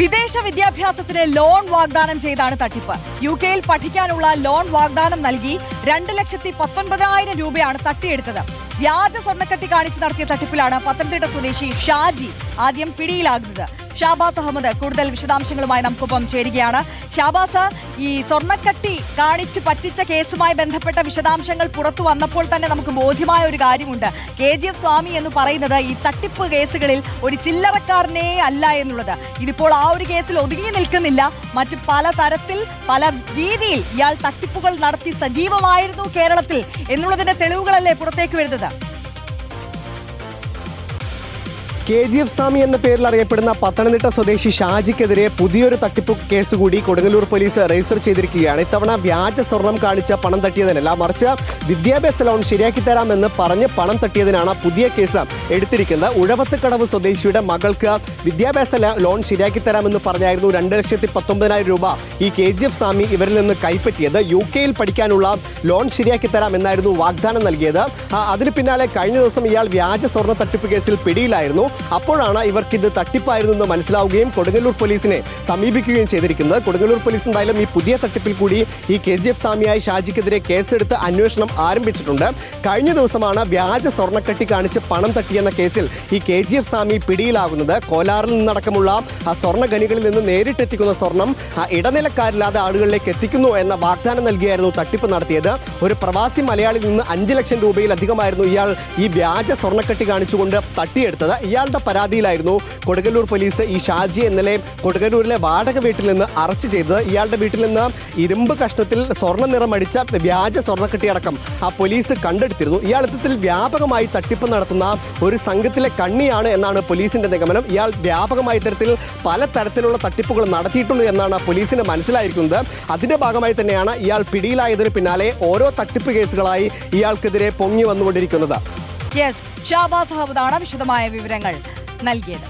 വിദേശ വിദ്യാഭ്യാസത്തിന് ലോൺ വാഗ്ദാനം ചെയ്താണ് തട്ടിപ്പ്. UK-യിൽ പഠിക്കാനുള്ള ലോൺ വാഗ്ദാനം നൽകി 2,19,000 രൂപയാണ് തട്ടിയെടുത്തത്. വ്യാജ സ്വർണ്ണക്കട്ടി കാണിച്ച് നടത്തിയ തട്ടിപ്പിലാണ് പത്തനംതിട്ട സ്വദേശി ഷാജി ആദ്യം പിടിയിലാകുന്നത്. ഷാബാസ് അഹമ്മദ് കൂടുതൽ വിശദാംശങ്ങളുമായി നമുക്കൊപ്പം ചേരുകയാണ്. ഷാബാസ്, ഈ സ്വർണ്ണക്കട്ടി കാണിച്ച് പറ്റിച്ച കേസുമായി ബന്ധപ്പെട്ട വിശദാംശങ്ങൾ പുറത്തു വന്നപ്പോൾ തന്നെ നമുക്ക് ബോധ്യമായ ഒരു കാര്യമുണ്ട്. KGF സ്വാമി എന്ന് പറയുന്നത് ഈ തട്ടിപ്പ് കേസുകളിൽ ഒരു ചില്ലറക്കാരനേ അല്ല എന്നുള്ളത്. ഇതിപ്പോൾ ആ ഒരു കേസിൽ ഒതുങ്ങി നിൽക്കുന്നില്ല. മറ്റ് പല തരത്തിൽ പല രീതിയിൽ ഇയാൾ തട്ടിപ്പുകൾ നടത്തി സജീവമായിരുന്നു കേരളത്തിൽ എന്നുള്ളതിന്റെ തെളിവുകളല്ലേ പുറത്തേക്ക് വരുന്നത്? KGF സ്വാമി എന്ന പേരിൽ അറിയപ്പെടുന്ന പത്തനംതിട്ട സ്വദേശി ഷാജിക്കെതിരെ പുതിയൊരു തട്ടിപ്പ് കേസ് കൂടി കൊടുങ്ങല്ലൂർ പോലീസ് രജിസ്റ്റർ ചെയ്തിരിക്കുകയാണ്. ഇത്തവണ വ്യാജ സ്വർണം കാണിച്ച പണം തട്ടിയതിനല്ല, മറിച്ച് വിദ്യാഭ്യാസ ലോൺ ശരിയാക്കി തരാമെന്ന് പറഞ്ഞ് പണം തട്ടിയതിനാണ് പുതിയ കേസ് എടുത്തിരിക്കുന്നത്. ഉഴവത്തുകടവ് സ്വദേശിയുടെ മകൾക്ക് വിദ്യാഭ്യാസ ലോൺ ശരിയാക്കി തരാമെന്ന് പറഞ്ഞായിരുന്നു 2,19,000 രൂപ ഈ KGF സ്വാമി ഇവരിൽ നിന്ന് കൈപ്പറ്റിയത്. UK-യിൽ പഠിക്കാനുള്ള ലോൺ ശരിയാക്കി തരാം എന്നായിരുന്നു വാഗ്ദാനം നൽകിയത്. അതിന് പിന്നാലെ കഴിഞ്ഞ ദിവസം ഇയാൾ വ്യാജ സ്വർണ്ണ തട്ടിപ്പ് കേസിൽ പിടിയിലായിരുന്നു. അപ്പോഴാണ് ഇവർക്കിത് തട്ടിപ്പായിരുന്നു എന്ന് മനസ്സിലാവുകയും കൊടുങ്ങല്ലൂർ പോലീസിനെ സമീപിക്കുകയും ചെയ്തിരിക്കുന്നത്. കൊടുങ്ങല്ലൂർ പോലീസ് എന്തായാലും ഈ പുതിയ തട്ടിപ്പിൽ കൂടി ഈ KGF സ്വാമിയായ ഷാജിക്കെതിരെ കേസെടുത്ത് അന്വേഷണം ആരംഭിച്ചിട്ടുണ്ട്. കഴിഞ്ഞ ദിവസമാണ് വ്യാജ സ്വർണ്ണക്കട്ടി കാണിച്ച് പണം തട്ടിയെന്ന കേസിൽ ഈ KGF സ്വാമി പിടിയിലാകുന്നത്. കോലാറിൽ നിന്നടക്കമുള്ള സ്വർണ്ണ ഖനികളിൽ നിന്ന് നേരിട്ടെത്തിക്കുന്ന സ്വർണം ഇടനിലക്കാരില്ലാതെ ആളുകളിലേക്ക് എത്തിക്കുന്നു എന്ന വാഗ്ദാനം നൽകിയായിരുന്നു തട്ടിപ്പ് നടത്തിയത്. ഒരു പ്രവാസി മലയാളിയിൽ നിന്ന് 5 ലക്ഷം രൂപയിലധികമായിരുന്നു ഇയാൾ ഈ വ്യാജ സ്വർണ്ണക്കട്ടി കാണിച്ചുകൊണ്ട് തട്ടിയെടുത്തത്. ഇയാളുടെ പരാതിയിലായിരുന്നു കൊടുങ്ങല്ലൂർ പോലീസ് ഈ ഷാജിയെ ഇന്നലെ കൊടുങ്ങല്ലൂരിലെ വാടക വീട്ടിൽ നിന്ന് അറസ്റ്റ് ചെയ്തത്. ഇയാളുടെ വീട്ടിൽ നിന്ന് ഇരുമ്പ് കഷ്ണത്തിൽ സ്വർണ്ണ നിറമടിച്ച വ്യാജ സ്വർണ്ണക്കട്ടിയടക്കം പോലീസ് കണ്ടെടുത്തിരുന്നു. ഇയാൾ ഇത്തരത്തിൽ വ്യാപകമായി തട്ടിപ്പ് നടത്തുന്ന ഒരു സംഘത്തിലെ കണ്ണിയാണ് എന്നാണ് പോലീസിന്റെ നിഗമനം. ഇയാൾ വ്യാപകമായി ഇത്തരത്തിൽ പല തരത്തിലുള്ള തട്ടിപ്പുകൾ നടത്തിയിട്ടുണ്ട് എന്നാണ് പോലീസിന് മനസ്സിലായിരിക്കുന്നത്. അതിന്റെ ഭാഗമായി തന്നെയാണ് ഇയാൾ പിടിയിലായതിന് പിന്നാലെ ഓരോ തട്ടിപ്പ് കേസുകളായി ഇയാൾക്കെതിരെ പൊങ്ങി വന്നുകൊണ്ടിരിക്കുന്നത്. ഷാബാസ് അഹമ്മദാണ് വിശദമായ വിവരങ്ങൾ നൽകിയത്.